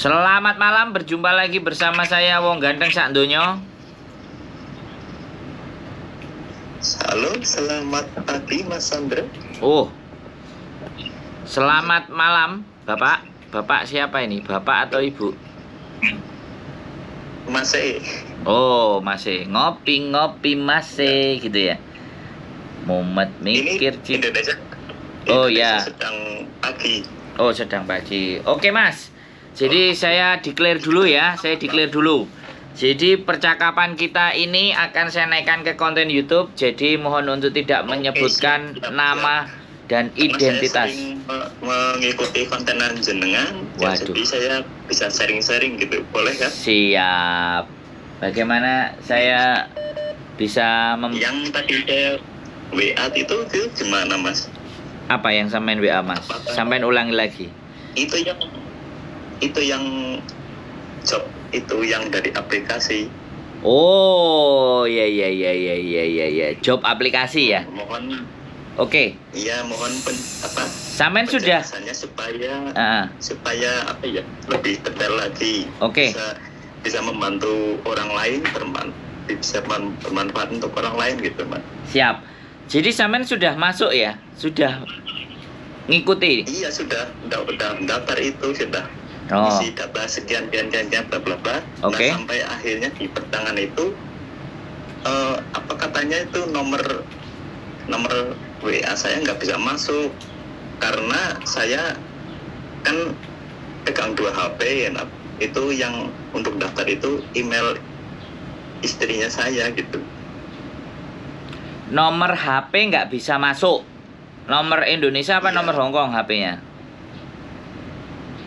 Selamat malam, berjumpa lagi bersama saya Wong Ganteng sak donya. Halo, selamat pagi Mas Sandra. Oh, selamat malam, Bapak. Bapak siapa ini? Bapak atau Ibu? Mas Oh, masih ngopi-ngopi masih gitu ya. Mumet mikir ini Indonesia. Oh Indonesia ya. sedang pagi. Oh, sedang pagi. Oke, Mas. Jadi saya declare dulu ya. Saya declare dulu. Jadi percakapan kita ini akan saya naikkan ke konten YouTube. Jadi mohon untuk tidak menyebutkan siap. nama dan Karena identitas. saya sering mengikuti kontenan jenengan, ya, Waduh. jadi saya bisa sharing-sharing gitu, boleh kan? Siap. Bagaimana saya bisa Yang tadi saya WA itu gimana Mas? apa yang sampein WA Mas? Sampein ulangi lagi. Itu yang job itu yang dari aplikasi. Oh, ya. Job aplikasi ya. Mohon Oke. Iya, mohon Sampein sudah. penjelasannya supaya Ah, supaya apa ya, lebih detail lagi. Oke. Bisa membantu orang lain, bisa bermanfaat untuk orang lain gitu, Mas. siap. Jadi sampein sudah masuk ya? Sudah ngikuti. Iya, sudah daftar itu sudah. Oh, Isi data sekian bla bla bla. Oke. Nah, sampai akhirnya di pertengahan itu apa katanya itu nomor WA saya nggak bisa masuk karena saya kan pegang 2 HP ya. Nah, itu yang untuk daftar itu email istrinya saya gitu. nomor HP nggak bisa masuk. Nomor Indonesia apa Iya. nomor Hongkong HP-nya?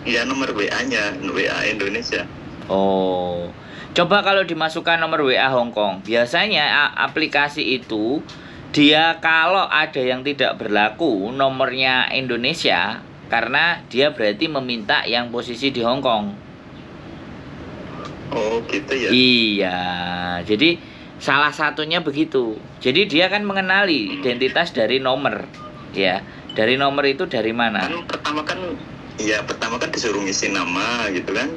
Iya, nomor WA-nya, WA Indonesia. Oh, coba kalau dimasukkan nomor WA Hongkong. Biasanya aplikasi itu dia kalau ada yang tidak berlaku nomornya Indonesia, karena dia berarti meminta yang posisi di Hongkong. Oh, gitu ya. Iya, jadi salah satunya begitu. Jadi dia kan mengenali identitas dari nomor, ya. Dari nomor itu dari mana? Kan pertama kan disuruh ngisi nama gitu kan.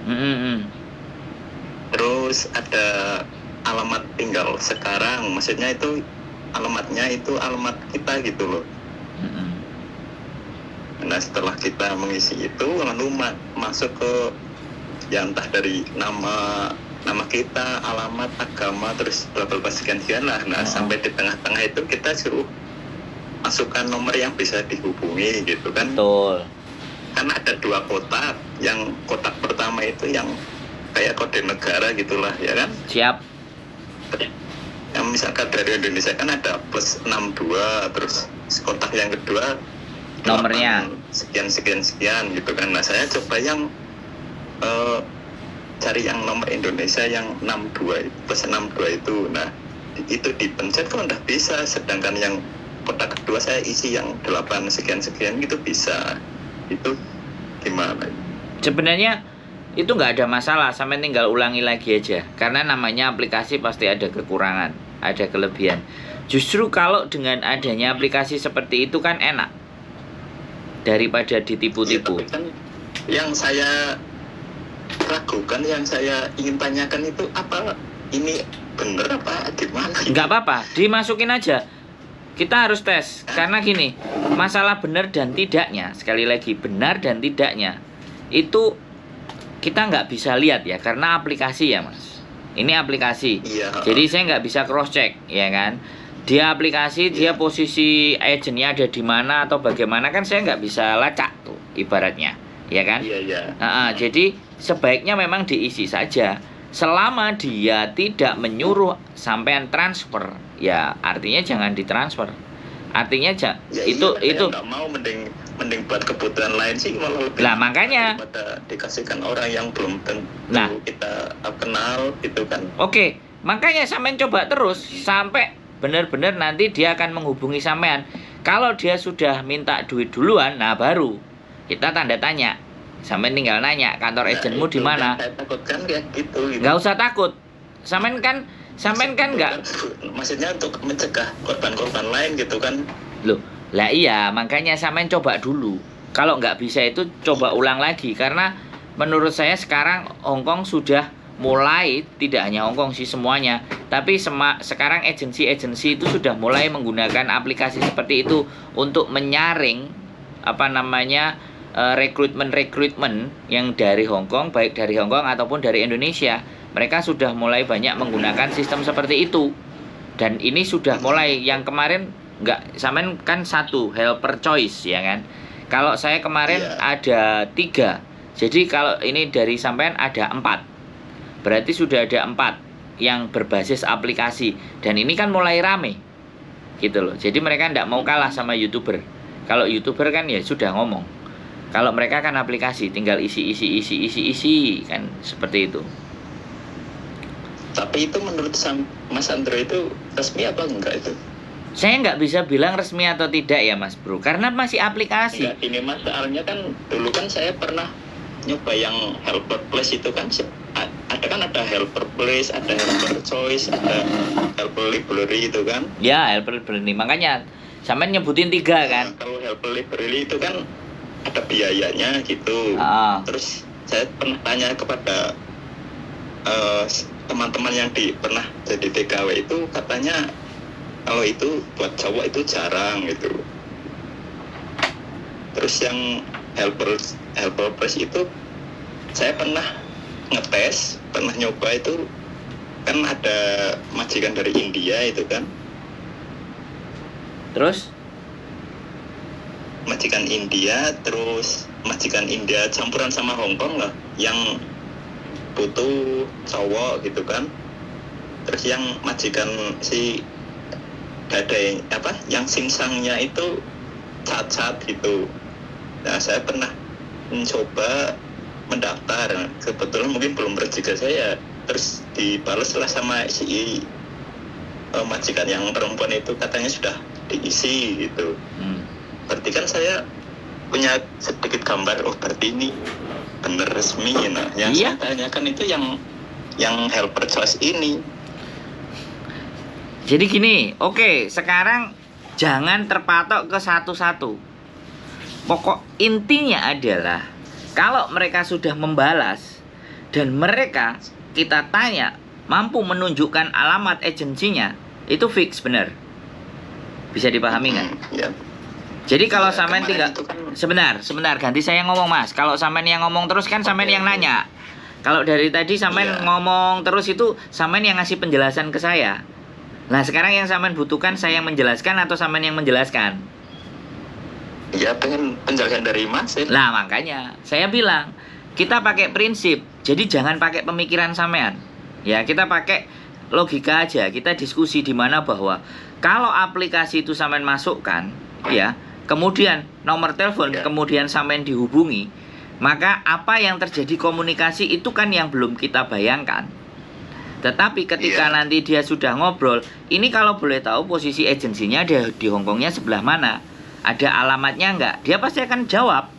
Terus ada alamat tinggal sekarang, maksudnya itu alamatnya itu alamat kita gitu loh. Nah, setelah kita mengisi itu lalu masuk ke yang entah dari nama kita, alamat, agama, terus bla bla bla sekian lah. Nah, sampai di tengah-tengah itu kita suruh masukkan nomor yang bisa dihubungi gitu kan. Betul. Karena ada 2 kotak. Yang kotak pertama itu yang kayak kode negara gitulah ya kan. Siap. Yang misalkan dari Indonesia kan ada +62, terus kotak yang kedua Nomornya. sekian gitu kan. Nah, saya coba yang cari yang nomor Indonesia yang 62 +62 itu. Nah, itu dipencet kok udah bisa, sedangkan yang kotak kedua saya isi yang 8 sekian gitu bisa. Itu gimana? Sebenarnya itu nggak ada masalah, sampai tinggal ulangi lagi aja. Karena namanya aplikasi pasti ada kekurangan, ada kelebihan. Justru kalau dengan adanya aplikasi seperti itu kan enak daripada ditipu-tipu. Ya, tapi kan yang saya ragukan, yang saya ingin tanyakan itu apa ini bener apa gimana? Nggak apa-apa, dimasukin aja. Kita harus tes, karena gini, masalah benar dan tidaknya, sekali lagi benar dan tidaknya, itu kita nggak bisa lihat ya, karena aplikasi ya Mas. Ini aplikasi, Iya. jadi saya nggak bisa cross check, ya kan? Dia aplikasi, dia posisi agentnya ada di mana atau bagaimana kan saya nggak bisa lacak tuh, ibaratnya, ya kan? Iya. Jadi sebaiknya memang diisi saja. Selama dia tidak menyuruh sampean transfer, ya artinya jangan ditransfer. Artinya itu nggak mau, mending buat kebutuhan lain sih malah lebih. Lah makanya daripada dikasihkan orang yang belum tentu Nah. kita kenal gitu kan. Oke, makanya sampean coba terus sampai benar-benar nanti dia akan menghubungi sampean. Kalau dia sudah minta duit duluan, nah baru kita tanda tanya. Sampean tinggal nanya kantor agenmu di mana. Saya takutkan kayak gitu. Nggak usah takut. Sampean kan nggak. Maksudnya untuk mencegah korban-korban lain gitu kan. Loh, lah iya, makanya sampean coba dulu. Kalau nggak bisa itu coba ulang lagi, karena menurut saya sekarang Hong Kong sudah mulai, tidak hanya Hong Kong sih semuanya, tapi sekarang agensi-agensi itu sudah mulai menggunakan aplikasi seperti itu untuk menyaring rekrutmen yang dari Hong Kong, baik dari Hong Kong ataupun dari Indonesia. Mereka sudah mulai banyak menggunakan sistem seperti itu. Dan ini sudah mulai, yang kemarin nggak, sampean kan satu helper choice ya kan. Kalau saya kemarin ada 3. Jadi kalau ini dari sampean ada 4. Berarti sudah ada 4 yang berbasis aplikasi. Dan ini kan mulai rame gitu loh. Jadi mereka nggak mau kalah sama YouTuber. Kalau YouTuber kan ya sudah ngomong. Kalau mereka kan aplikasi, tinggal isi kan seperti itu. Tapi itu menurut Mas Andro itu resmi apa enggak itu? Saya nggak bisa bilang resmi atau tidak ya Mas Bro, karena masih aplikasi. Enggak, ini Mas, soalnya kan dulu kan saya pernah nyoba yang helper plus itu kan, ada helper plus, ada helper choice, ada helper library itu kan. Ya, helper library, makanya sampai nyebutin 3 kan. Kalau helper library itu kan ada biayanya gitu. Terus saya pernah tanya kepada teman-teman yang pernah jadi TKW itu, katanya kalau itu buat cowok itu jarang gitu. Terus yang helper plus itu saya pernah ngetes, pernah nyoba itu kan ada majikan dari India itu kan. Terus majikan India campuran sama Hong Kong lah, yang butuh cowok gitu kan. Terus yang majikan si gadai yang simsangnya itu cat gitu. Nah, saya pernah mencoba mendaftar, kebetulan mungkin belum rezeki saya, terus dibalas lah sama si majikan yang perempuan itu, katanya sudah diisi gitu. Berarti kan saya punya sedikit gambar, oh berarti ini bener resmi. Nah, yang saya tanyakan itu yang helper choice ini. Jadi gini, oke, sekarang jangan terpatok ke satu-satu. Pokok intinya adalah kalau mereka sudah membalas dan mereka kita tanya mampu menunjukkan alamat agensinya, itu fix bener. Bisa dipahami nggak? Ya. Jadi kalau sampean tinggal kan... sebentar ganti saya ngomong Mas. Kalau sampean yang ngomong terus kan sampean yang nanya. Kalau dari tadi sampean ngomong terus itu sampean yang ngasih penjelasan ke saya. Nah, sekarang yang sampean butuhkan saya yang menjelaskan atau sampean yang menjelaskan? Ya, pengen penjelasan dari Mas. Lah, makanya saya bilang kita pakai prinsip. Jadi jangan pakai pemikiran sampean. Ya, kita pakai logika aja. Kita diskusi di mana bahwa kalau aplikasi itu sampean masukkan, ya, kemudian nomor telepon, kemudian sampean dihubungi, maka apa yang terjadi komunikasi itu kan yang belum kita bayangkan. Tetapi ketika nanti dia sudah ngobrol, ini kalau boleh tahu posisi agensinya ada di Hongkongnya sebelah mana, ada alamatnya enggak, dia pasti akan jawab,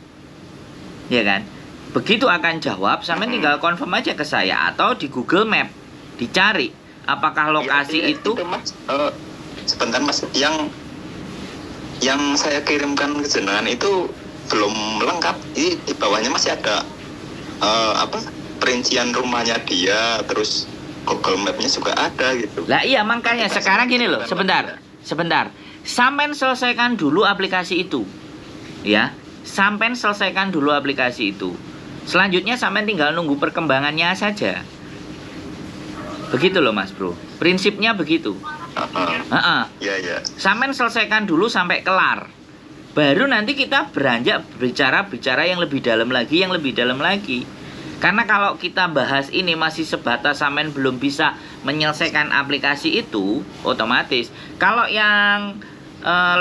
ya kan? Begitu akan jawab, sampean tinggal confirm aja ke saya atau di Google Map dicari apakah lokasi itu. Mas, sebentar Mas, yang saya kirimkan ke jenengan itu belum lengkap. Di bawahnya masih ada perincian rumahnya dia, terus Google Map-nya juga ada gitu. Lah iya, makanya sekarang gini loh, sebentar. Sampean selesaikan dulu aplikasi itu. Ya, sampean selesaikan dulu aplikasi itu. Selanjutnya sampean tinggal nunggu perkembangannya saja. Begitu loh Mas Bro. Prinsipnya begitu. Iya. Sampean selesaikan dulu sampai kelar. Baru nanti kita beranjak bicara yang lebih dalam lagi. Karena kalau kita bahas ini masih sebatas sampean belum bisa menyelesaikan aplikasi itu, otomatis kalau yang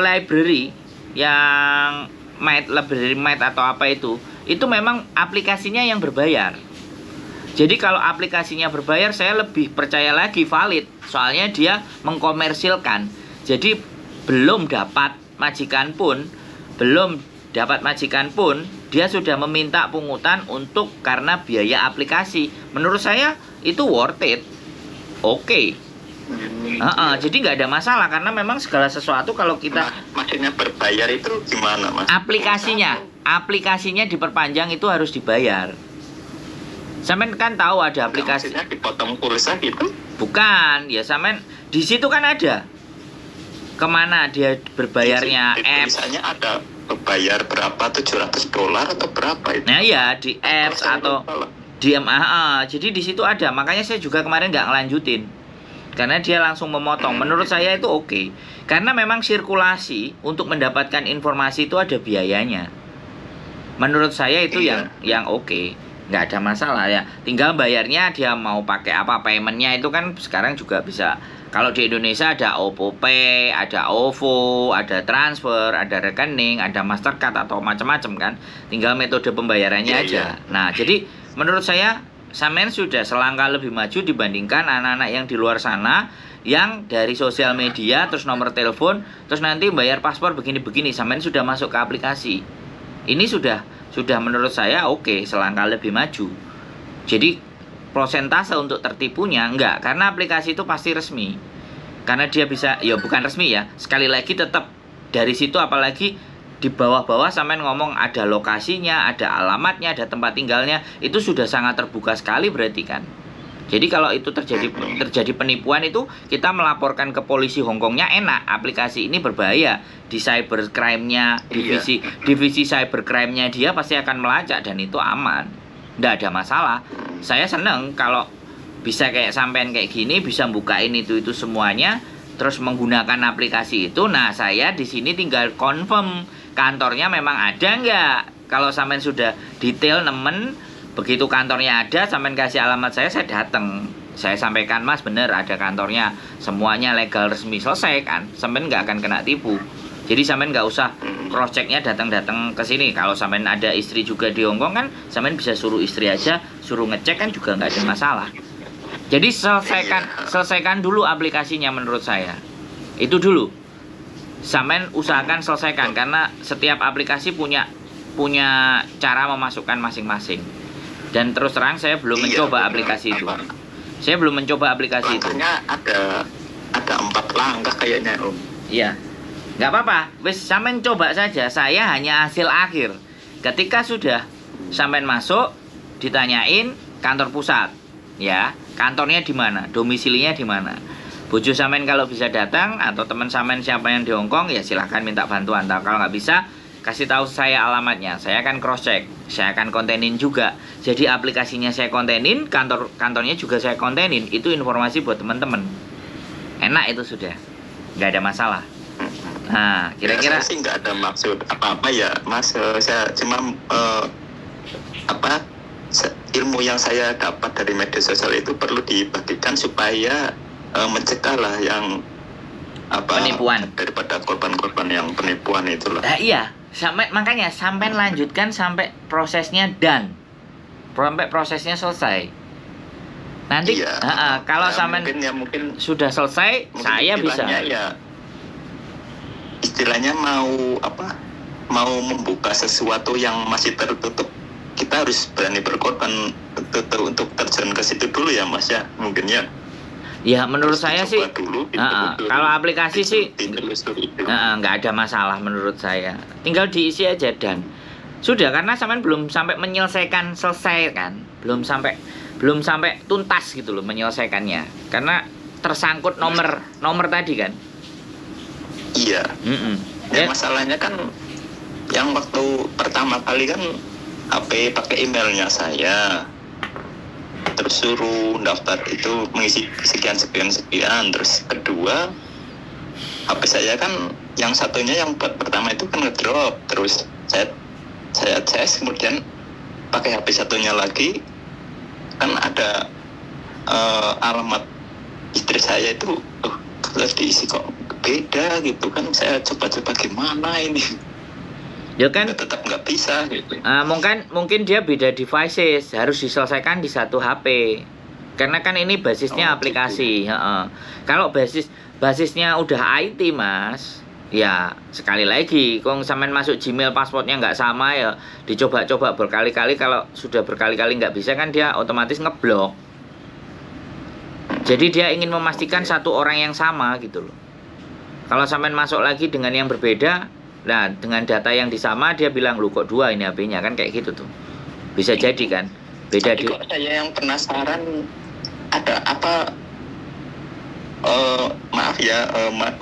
library, yang library Mate atau apa itu memang aplikasinya yang berbayar. Jadi kalau aplikasinya berbayar, saya lebih percaya lagi valid. Soalnya dia mengkomersilkan. Jadi belum dapat majikan pun, dia sudah meminta pungutan untuk karena biaya aplikasi. Menurut saya itu worth it. Oke. Jadi nggak ada masalah karena memang segala sesuatu kalau kita maksudnya berbayar itu gimana Mas? Aplikasinya diperpanjang itu harus dibayar. Sampean kan tahu ada Nggak, aplikasi. maksudnya dipotong pulsa gitu. Bukan, ya sampean di situ kan ada kemana dia berbayarnya Di apps. tulisannya ada bayar berapa, $700 atau berapa itu. Nah ya di apps Saya atau lupa lah. di jadi di situ ada. Makanya saya juga kemarin nggak ngelanjutin karena dia langsung memotong. Menurut saya itu oke, karena memang sirkulasi untuk mendapatkan informasi itu ada biayanya. Menurut saya itu Iya. yang oke, nggak ada masalah ya. Tinggal bayarnya dia mau pakai apa, paymentnya itu kan sekarang juga bisa. Kalau di Indonesia ada Oppo Pay, ada OVO, ada transfer, ada rekening, ada Mastercard atau macam-macam kan. Tinggal metode pembayarannya Iya, aja. Nah, jadi menurut saya sampean sudah selangkah lebih maju dibandingkan anak-anak yang di luar sana yang dari sosial media terus nomor telepon terus nanti bayar paspor begini-begini. Sampean sudah masuk ke aplikasi. Ini sudah menurut saya oke, selangkah lebih maju. Jadi prosentase untuk tertipunya enggak, karena aplikasi itu pasti resmi. Karena dia bisa, ya bukan resmi ya. Sekali lagi tetap dari situ, apalagi di bawah-bawah sampean ngomong ada lokasinya, ada alamatnya, ada tempat tinggalnya, itu sudah sangat terbuka sekali berarti kan. Jadi kalau itu terjadi penipuan itu kita melaporkan ke polisi Hongkongnya enak. Aplikasi ini berbahaya. Di cybercrime-nya, divisi cybercrime-nya dia pasti akan melacak dan itu aman. Nggak ada masalah. Saya seneng kalau bisa kayak sampean kayak gini, bisa bukain itu semuanya, terus menggunakan aplikasi itu. Nah, saya di sini tinggal confirm kantornya memang ada nggak. Kalau sampean sudah detail nemen, begitu kantornya ada, sampean kasih alamat saya datang. Saya sampaikan, Mas bener ada kantornya, semuanya legal resmi, selesai kan. Sampean nggak akan kena tipu. Jadi sampean nggak usah cross checknya datang ke sini. Kalau sampean ada istri juga di Hongkong kan, sampean bisa suruh istri aja, suruh ngecek kan juga nggak ada masalah. Jadi selesaikan dulu aplikasinya menurut saya. Itu dulu. Sampean usahakan selesaikan karena setiap aplikasi punya cara memasukkan masing-masing. Dan terus terang saya belum mencoba aplikasi itu. Saya belum mencoba aplikasi itu. Langkahnya ada 4 langkah kayaknya, Om. Iya. Nggak apa-apa, wis sampean coba saja. Saya hanya hasil akhir. Ketika sudah sampean masuk, ditanyain kantor pusat, ya, kantornya di mana, domisilinya di mana. Bojo sampean kalau bisa datang atau teman sampean siapa yang di Hongkong ya silahkan minta bantuan. Kalau nggak bisa, kasih tahu saya alamatnya. Saya akan cross check, saya akan kontenin juga. Jadi aplikasinya saya kontenin, kantornya juga saya kontenin. Itu informasi buat teman-teman. Enak itu sudah, nggak ada masalah. Nah, kira-kira Ya, saya sih nggak ada maksud apa-apa ya, Mas. Saya cuma ilmu yang saya dapat dari media sosial itu perlu dibagikan supaya mencegah lah yang penipuan daripada korban-korban yang penipuan itu lah. Iya, makanya sampai lanjutkan sampai prosesnya done, sampai prosesnya selesai. Nanti iya, kalau sampai mungkin sudah selesai, saya bisa. Ya, istilahnya mau membuka sesuatu yang masih tertutup, kita harus berani berkorban untuk terjun ke situ dulu ya, Mas ya, mungkin ya. Ya menurut saya sih dulu, kalau aplikasi sih nggak ada masalah menurut saya. Tinggal diisi aja dan sudah, karena sampean belum sampai menyelesaikan selesai kan, belum sampai tuntas gitu loh menyelesaikannya, karena tersangkut nomor tadi kan. Iya. Ya, masalahnya kan yang waktu pertama kali kan HP pakai emailnya saya, terus suruh daftar itu mengisi sekian, terus kedua HP saya kan yang satunya yang pertama itu kan ngedrop, terus saya cek, kemudian pakai HP satunya lagi kan ada alamat istri saya itu terus diisi kok beda gitu kan. Saya coba-coba gimana ini ya kan, tetap nggak bisa gitu. Mungkin dia beda devices, harus diselesaikan di satu HP karena kan ini basisnya aplikasi gitu. Kalau basisnya udah IT Mas, ya sekali lagi kong sampean masuk Gmail passwordnya nggak sama ya dicoba-coba berkali-kali. Kalau sudah berkali-kali nggak bisa kan dia otomatis ngeblok. Jadi dia ingin memastikan satu orang yang sama gitu loh. Kalau sampean masuk lagi dengan yang berbeda, nah dengan data yang disama dia bilang lu kok dua ini HP-nya kan, kayak gitu tuh. Bisa jadi kan. Beda Tapi kok saya yang penasaran, ada apa, maaf ya,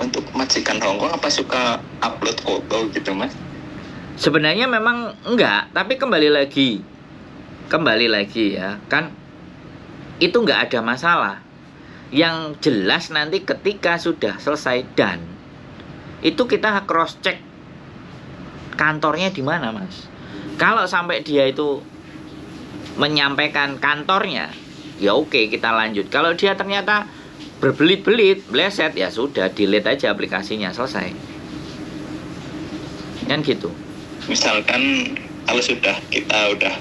untuk majikan Hongkong apa suka upload foto gitu mas? Sebenarnya memang enggak, tapi kembali lagi ya kan, itu enggak ada masalah. Yang jelas nanti ketika sudah selesai dan itu kita cross check kantornya di mana mas. Kalau sampai dia itu menyampaikan kantornya, ya oke, kita lanjut. Kalau dia ternyata berbelit-belit, bleset, ya sudah, delete aja aplikasinya, selesai. Kan gitu. Misalkan kalau kita udah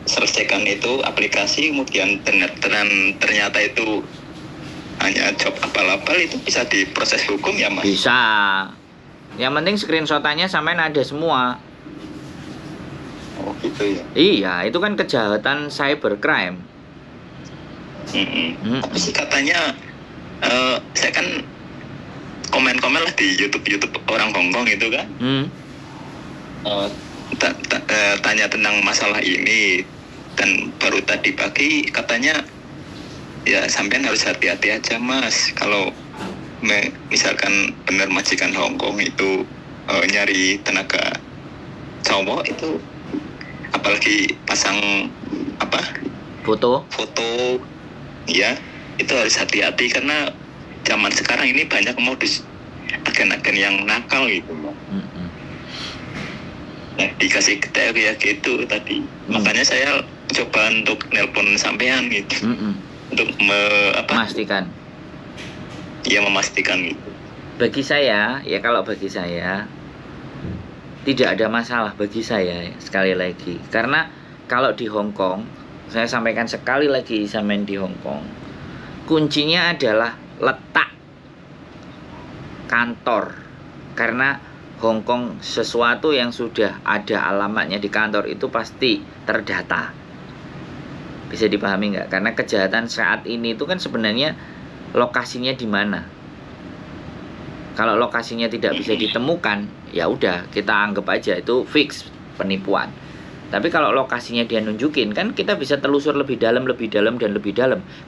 selesaikan itu aplikasi, kemudian ternyata itu hanya job abal-abal, itu bisa diproses hukum ya mas? Bisa. Yang penting screenshotannya sampai ada semua. Oh gitu ya. Iya, itu kan kejahatan cybercrime. Tapi sih katanya, saya kan komen-komen lah di YouTube orang Hongkong itu kan. Tanya tentang masalah ini, dan baru tadi pagi katanya ya sampean harus hati-hati aja mas, kalau misalkan benar majikan Hongkong itu nyari tenaga cowok itu, apalagi pasang foto ya, itu harus hati-hati karena zaman sekarang ini banyak modus agen-agen yang nakal gitu. Nah, dikasih kayak gitu tadi. Makanya saya coba untuk nelpon sampean gitu. Untuk memastikan. Ya, memastikan gitu. Bagi saya, ya kalau bagi saya tidak ada masalah bagi saya, sekali lagi. Karena kalau di Hongkong, saya sampaikan sekali lagi, sampean di Hongkong, kuncinya adalah letak kantor. Karena Hongkong, sesuatu yang sudah ada alamatnya di kantor itu pasti terdata. Bisa dipahami nggak? Karena kejahatan saat ini itu kan sebenarnya lokasinya di mana. Kalau lokasinya tidak bisa ditemukan, ya udah, kita anggap aja itu fix penipuan. Tapi kalau lokasinya dia nunjukin, kan kita bisa telusur lebih dalam.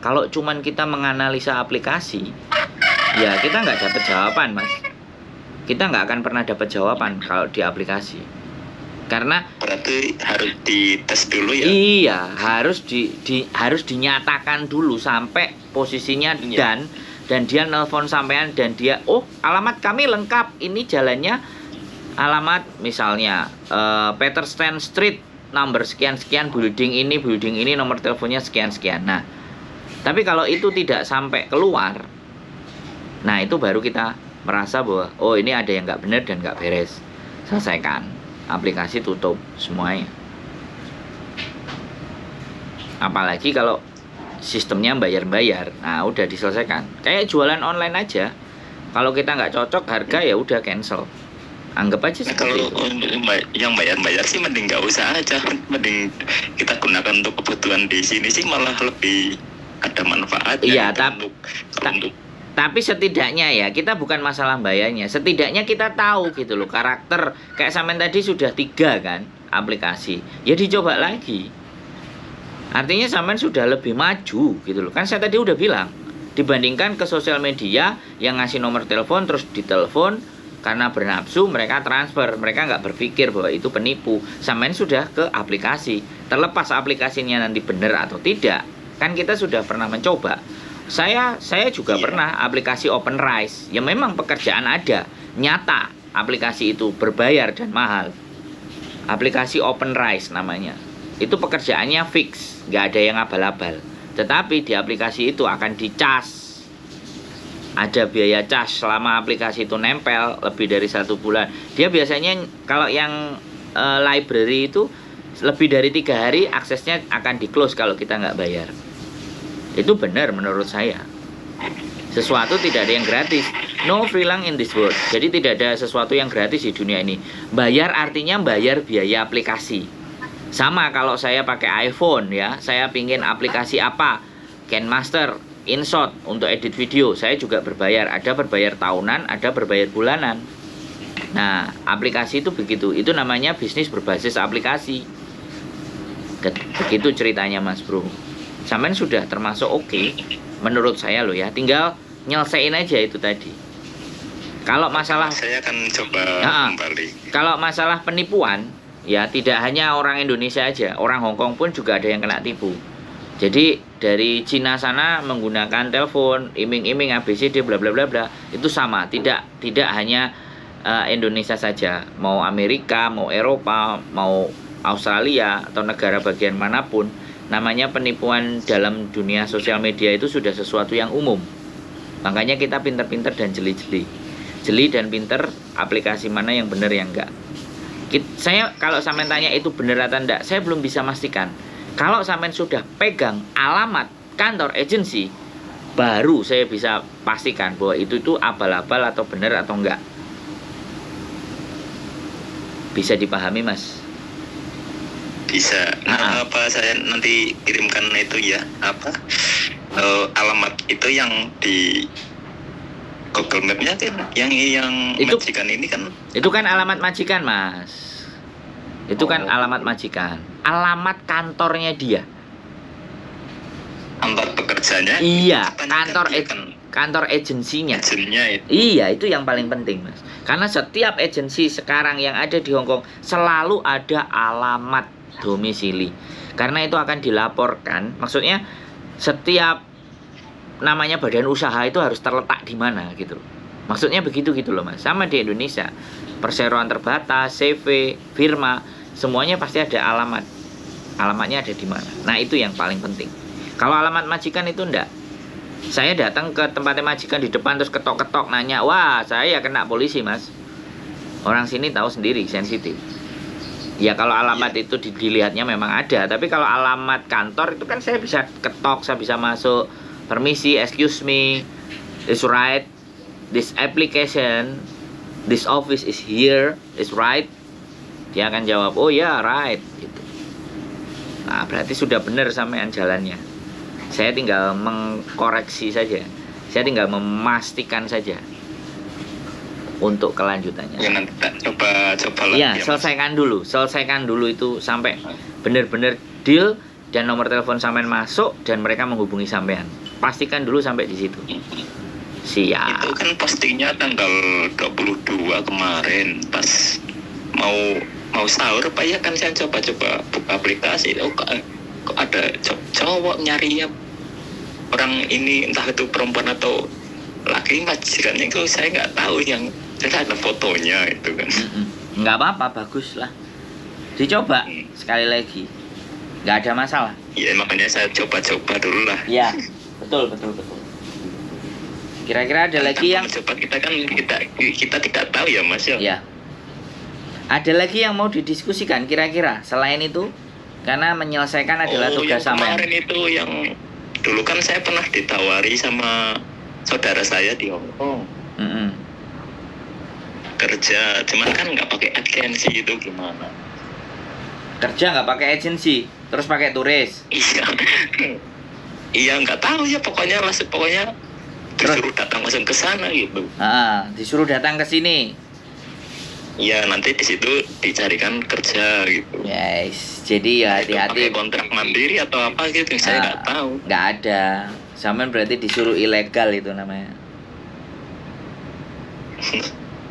Kalau cuman kita menganalisa aplikasi, ya kita nggak dapat jawaban mas. Kita nggak akan pernah dapat jawaban kalau di aplikasi. Karena berarti harus dites dulu ya. Iya, harus dinyatakan dulu sampai posisinya, dan dia nelpon sampean, dan dia, oh alamat kami lengkap, ini jalannya alamat misalnya Peterson Street nomor sekian building ini nomor teleponnya sekian. Nah, tapi kalau itu tidak sampai keluar, nah itu baru kita merasa bahwa oh ini ada yang nggak benar dan nggak beres. Selesaikan, aplikasi tutup semuanya. Apalagi kalau sistemnya bayar, nah udah diselesaikan. Kayak jualan online aja, kalau kita nggak cocok harga, ya udah cancel. Anggap aja seperti kalau itu. Yang bayar sih mending nggak usah aja, mending kita gunakan untuk kebutuhan di sini sih, malah lebih ada manfaatnya. Iya, untuk tapi setidaknya ya, kita bukan masalah bayarnya, setidaknya kita tahu gitu loh, karakter. Kayak sampean tadi sudah 3 kan aplikasi, ya dicoba lagi. Artinya sampean sudah lebih maju gitu loh. Kan saya tadi udah bilang, dibandingkan ke sosial media yang ngasih nomor telepon terus ditelepon karena bernafsu, mereka transfer, mereka nggak berpikir bahwa itu penipu. Sampean sudah ke aplikasi, terlepas aplikasinya nanti benar atau tidak, kan kita sudah pernah mencoba. Saya juga pernah aplikasi OpenRice. Ya memang pekerjaan ada, nyata aplikasi itu berbayar dan mahal. Aplikasi OpenRice namanya. Itu pekerjaannya fix, nggak ada yang abal-abal. Tetapi di aplikasi itu akan dicas. Ada biaya cas selama aplikasi itu nempel lebih dari 1 bulan. Dia biasanya kalau yang library itu lebih dari 3 hari aksesnya akan di close kalau kita nggak bayar. Itu benar menurut saya. Sesuatu tidak ada yang gratis. No free lunch in this world. Jadi tidak ada sesuatu yang gratis di dunia ini. Bayar artinya bayar biaya aplikasi. Sama kalau saya pakai iPhone ya, saya pingin aplikasi apa, KineMaster, InShot untuk edit video, saya juga berbayar. Ada berbayar tahunan, ada berbayar bulanan. Nah, aplikasi itu begitu. Itu namanya bisnis berbasis aplikasi. Begitu ceritanya Mas Bro. Sampean sudah termasuk oke, menurut saya loh ya. Tinggal nyelesain aja itu tadi. Kalau masalah Saya akan coba kembali. Kalau masalah penipuan, ya tidak hanya orang Indonesia aja, orang Hong Kong pun juga ada yang kena tipu. Jadi dari Cina sana menggunakan telepon, iming-iming ABCD bla bla bla bla, itu sama, tidak hanya Indonesia saja, mau Amerika, mau Eropa, mau Australia atau negara bagian manapun, namanya penipuan dalam dunia sosial media itu sudah sesuatu yang umum. Makanya kita pinter-pinter dan jeli dan pinter aplikasi mana yang benar yang enggak. Saya kalau sampean tanya itu benar atau enggak, saya belum bisa pastikan. Kalau sampean sudah pegang alamat kantor agensi, baru saya bisa pastikan bahwa itu abal-abal atau benar atau enggak. Bisa dipahami, Mas? Bisa. Apa saya nanti kirimkan itu ya, alamat itu yang di Google Map-nya kan, yang itu, majikan ini kan. Itu kan alamat majikan, Mas. Itu kan alamat majikan. Alamat kantornya dia. Kantor pekerjanya? Iya, kantor agensinya. Itu. Iya, itu yang paling penting, Mas. Karena setiap agensi sekarang yang ada di Hong Kong selalu ada alamat domisili. Karena itu akan dilaporkan. Maksudnya setiap namanya badan usaha itu harus terletak di mana gitu. Maksudnya begitu gitu loh, Mas. Sama di Indonesia. Perseroan terbatas, CV, firma, semuanya pasti ada alamat. Alamatnya ada di mana. Nah, itu yang paling penting. Kalau alamat majikan itu enggak. Saya datang ke tempatnya majikan di depan terus ketok-ketok nanya, "Wah, saya kena polisi, Mas." Orang sini tahu sendiri, sensitif. Ya kalau alamat itu dilihatnya memang ada, tapi kalau alamat kantor itu kan saya bisa ketok, saya bisa masuk. Permisi, excuse me, is right, this application, this office is here, is right. Dia akan jawab, oh ya, right, gitu. Nah, berarti sudah benar sampean jalannya. Saya tinggal mengkoreksi saja, saya tinggal memastikan saja untuk kelanjutannya. Ya nanti coba lagi. Ya, selesaikan dulu itu sampai benar-benar deal dan nomor telepon sampean masuk dan mereka menghubungi sampean. Pastikan dulu sampai di situ. Siap. Itu kan postingnya tanggal 22 kemarin pas mau sahur apa ya kan saya coba-coba buka aplikasi. Kok ada cowok nyarinya orang ini entah itu perempuan atau laki majikannya itu saya nggak tahu, yang jelas ada fotonya itu kan. Nggak apa-apa, bagus lah. Dicoba sekali lagi. Nggak ada masalah. Iya, makanya saya coba-coba dulu lah. Iya. Betul. Kira-kira ada lagi yang coba kita tidak tahu ya, Mas ya. Ya. Ada lagi yang mau didiskusikan kira-kira selain itu? Karena menyelesaikan adalah tugas sampean. Kemarin itu yang dulu kan saya pernah ditawari sama saudara saya di Hong Kong. Kerja, cuman kan nggak pakai agensi, itu gimana? Kerja nggak pakai agensi, terus pakai turis? Iya nggak tahu ya, pokoknya disuruh datang langsung ke sana gitu. Disuruh datang ke sini. Iya, nanti di situ dicarikan kerja gitu. Yes, jadi ya hati-hati. Pakai kontrak mandiri atau apa gitu, saya nggak tahu. Nggak ada. Sampean berarti disuruh ilegal itu namanya.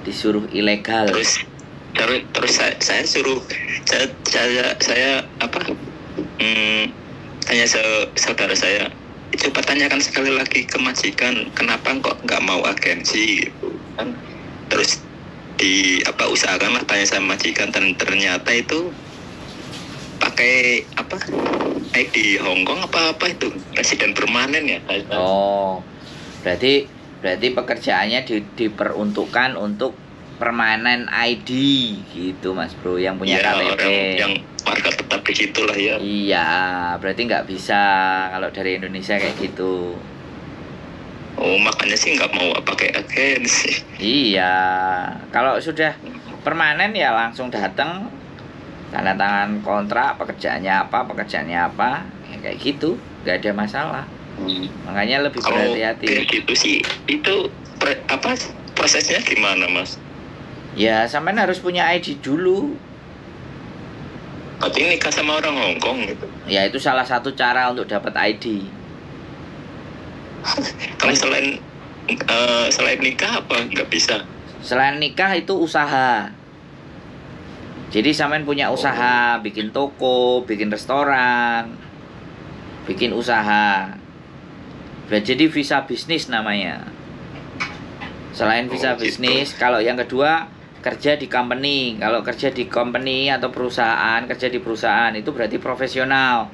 Disuruh ilegal. Terus saya suruh saya tanya saudara saya, coba tanyakan sekali lagi ke majikan kenapa kok nggak mau agensi gitu kan. Terus usahakanlah tanya sama majikan, dan ternyata itu pakai di Hong Kong apa itu residen permanen ya. Berarti pekerjaannya diperuntukkan untuk permanen ID gitu, Mas Bro, yang punya KTP. Orang yang warga tetap di situ lah ya. Iya, berarti nggak bisa kalau dari Indonesia kayak gitu. Oh, makanya sih nggak mau pakai agensi. Iya, kalau sudah permanen ya langsung datang, tanda tangan kontrak, pekerjaannya apa, ya kayak gitu, nggak ada masalah. Makanya lebih berhati-hati. Kalau gitu sih, itu prosesnya gimana, Mas? Ya, sampean harus punya ID dulu. Berarti nikah sama orang Hong Kong gitu. Ya itu salah satu cara untuk dapat ID. Kalau selain nikah apa nggak bisa? Selain nikah itu usaha. Jadi sampean punya usaha, bikin toko, bikin restoran, bikin usaha. Jadi visa bisnis namanya. Selain visa gitu. bisnis, kalau yang kedua kerja di company. Kalau kerja di company atau perusahaan, kerja di perusahaan itu berarti profesional.